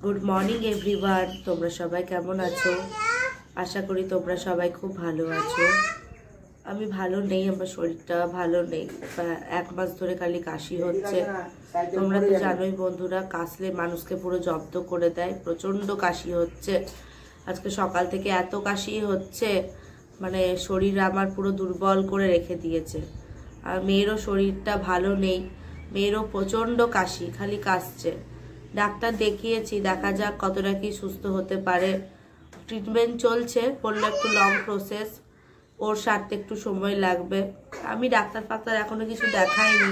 Good morning everyone, তোমরা সবাই কেমন আছো? আশা করি তোমরা সবাই খুব ভালো আছো। আমি ভালো নেই, আমার শরীরটা ভালো নেই। 1 মাস ধরে খালি কাশি হচ্ছে। তোমরা তো জানোই বন্ধুরা, কাশলে মানুষকে পুরো জব্দ করে দেয়। প্রচন্ড কাশি হচ্ছে। আজকে সকাল থেকে এত কাশি হচ্ছে, মানে শরীর আমার পুরো দুর্বল করে রেখে দিয়েছে। আর মেয়েরও শরীরটা ভালো নেই, মেয়েরও প্রচন্ড কাশি, খালি কাশছে। ডাক্তার দেখিয়েছি, দেখা যাক কতটা কি সুস্থ হতে পারে। ট্রিটমেন্ট চলছে, বললো একটু লং প্রসেস, ওর সারতে একটু সময় লাগবে। আমি ডাক্তার এখনো কিছু দেখাইনি।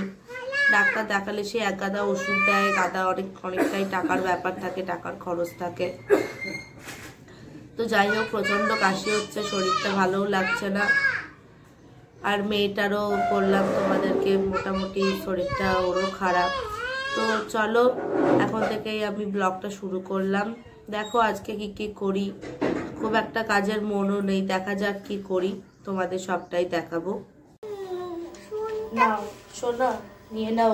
ডাক্তার দেখালে সে এক গাদা ওষুধ দেয়, অনেকটাই টাকার ব্যাপার থাকে, টাকার খরচ থাকে। তো যাই হোক, প্রচন্ড কাশি হচ্ছে, শরীরটা ভালোও লাগছে না। আর মেয়েটারও বললাম তোমাদেরকে, মোটামুটি শরীরটা ওরও খারাপ। তো চলো, এখন থেকেই আমি ব্লগটা শুরু করলাম। দেখো আজকে কি করি, খুব একটা কাজের মনও নেই, দেখা যাক কি করি, তোমাদের সবটাই দেখাবো। নাও শোনা, নিয়ে নাও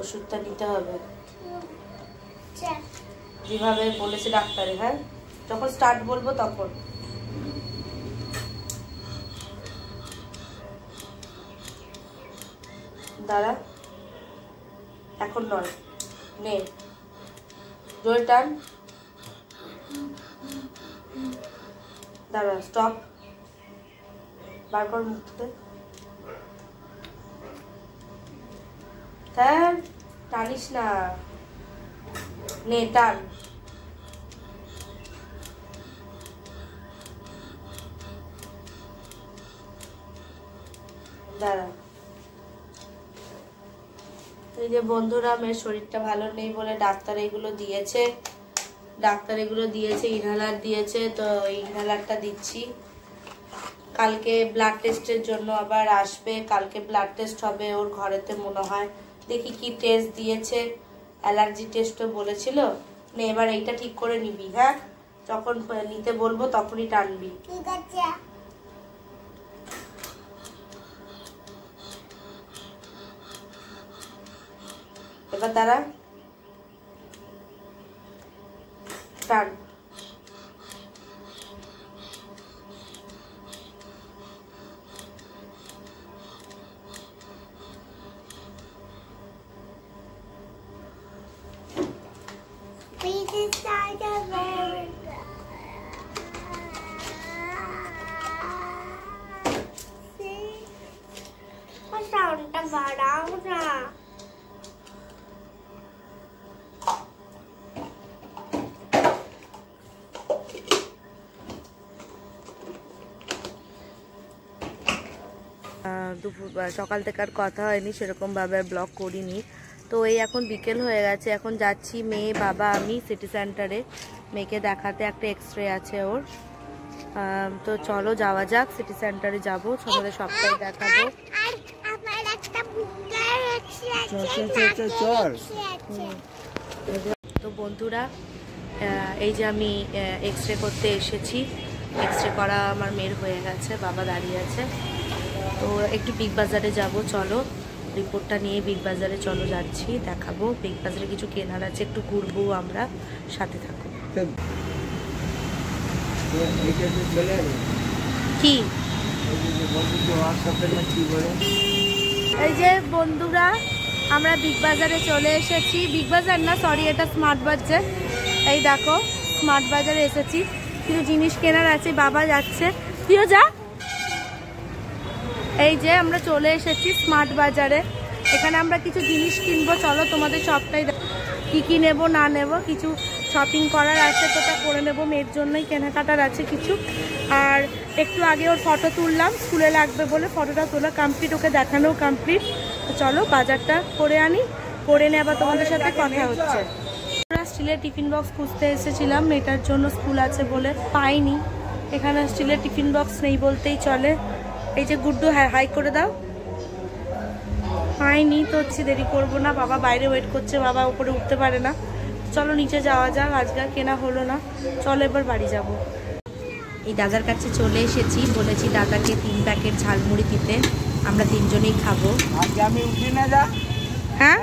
ওষুধটা নিতে হবে যেভাবে বলেছে ডাক্তারে। হ্যাঁ, যখন স্টার্ট বলবো তখন। দাঁড়া, এখন নয়, নে জোরে টান। দাঁড়া, স্টপ, বার কর মুখ থেকে। হ্যাঁ, টানিস না, নে টান। দাঁড়া। এই যে বন্ধুরা, মেয়ের শরীরটা ভালো নেই বলে ডাক্তার এগুলো দিয়েছে, ইনহেলার দিয়েছে। তো ইনহেলারটা দিচ্ছি। কালকে ব্লাড টেস্টের জন্য আবার আসবে, কালকে ব্লাড টেস্ট হবে ওর ঘরেতে মনে হয়। দেখি কি টেস্ট দিয়েছে, অ্যালার্জি টেস্টও বলেছিল। নে এবার এইটা ঠিক করে নিবি। হ্যাঁ, যখন নিতে বলবো তখনই টানবি, ঠিক আছে? এবার দাঁড়া, টান। সাউন্ডটা বাড়াও না। সকাল থেকে আর কথা হয়নি, সেরকম ভাবে ব্লগ করিনি। তো এই এখন বিকেল হয়ে গেছে, এখন যাচ্ছি মেয়ে, বাবা, আমি সিটি সেন্টারে মেয়েকে দেখাতে। একটা এক্সরে আছে ওর। তো চলো যাওয়া যাক, সিটি সেন্টারে যাবো, তোমাদের সবটাই দেখাবো। তো বন্ধুরা, এই যে আমি এক্সরে করতে এসেছি। এক্সরে করা আমার মেয়ের হয়ে গেছে, বাবা দাঁড়িয়ে আছে। তো একটু বিগ বাজারে যাব, চলো রিপোর্টটা নিয়ে বিগ বাজারে চলো, যাচ্ছি, দেখাবো। বিগ বাজারে কিছু কেনার আছে, একটু ঘুরবো আমরা, সাথে থাকো। কি এই যে বন্ধুরা, আমরা বিগ বাজারে চলে এসেছি। বিগ বাজার না, সরি, এটা স্মার্ট বাজার। এই দেখো, স্মার্ট বাজারে এসেছি, কিছু জিনিস কেনার আছে। বাবা যাচ্ছে, তুইও যা। এই যে আমরা চলে এসেছি স্মার্ট বাজারে, এখানে আমরা কিছু জিনিস কিনবো। চলো তোমাদের সবটাই কি নেব না নেব, কিছু শপিং করার আছে, তো তা করে নেবো। মেয়ের জন্যই কেনাকাটার আছে কিছু। আর একটু আগে ওর ফটো তুললাম, স্কুলে লাগবে বলে ফটোটা তোলা কমপ্লিট, ওকে দেখানোও কমপ্লিট। তো চলো বাজারটা করে আনি, করে নিয়ে আবার তোমাদের সাথে কথা হচ্ছে। স্টিলের টিফিন বক্স খুঁজতে এসেছিলাম, মেয়েটার জন্য স্কুল আছে বলে, পাইনি। এখানে স্টিলের টিফিন বক্স নেই বলতেই চলে। এই যে গুড্ডু, হাই করে দাও। পাইনি তো, হচ্ছে দেরি করবো না, বাবা বাইরে ওয়েট করছে, বাবা উপরে উঠতে পারে না। চলো নিচে যাওয়া যাক, আজকে কেনা হলো না, চলো এবার বাড়ি যাব। এই দাদার কাছে চলে এসেছি, বলেছি দাদাকে 3 প্যাকেট ঝালমুড়ি দিতে, আমরা 3 জনেই খাবো। আজকে আমি উঠি না, যা হ্যাঁ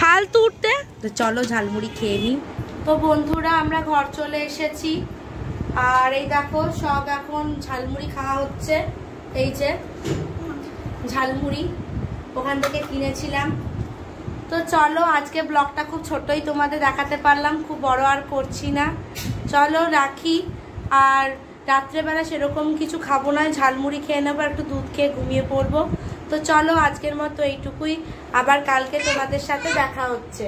ফালতু উঠতে। তো চলো ঝালমুড়ি খেয়ে নিই। তো বন্ধুরা আমরা ঘর চলে এসেছি, আর এই দেখো সব এখন ঝালমুড়ি খাওয়া হচ্ছে। এই যে ঝালমুড়ি ওখান থেকে কিনেছিলাম। তো চলো আজকে ব্লগটা খুব ছোটই তোমাদের দেখাতে পারলাম, খুব বড় আর করছি না। চলো রাখি, আর রাত্রেবেলা সেরকম কিছু খাবো না, ঝালমুড়ি খেয়ে নেবো, একটু দুধ খেয়ে ঘুমিয়ে পড়বো। তো চলো আজকের মতো এইটুকুই, আবার কালকে তোমাদের সাথে দেখা হচ্ছে।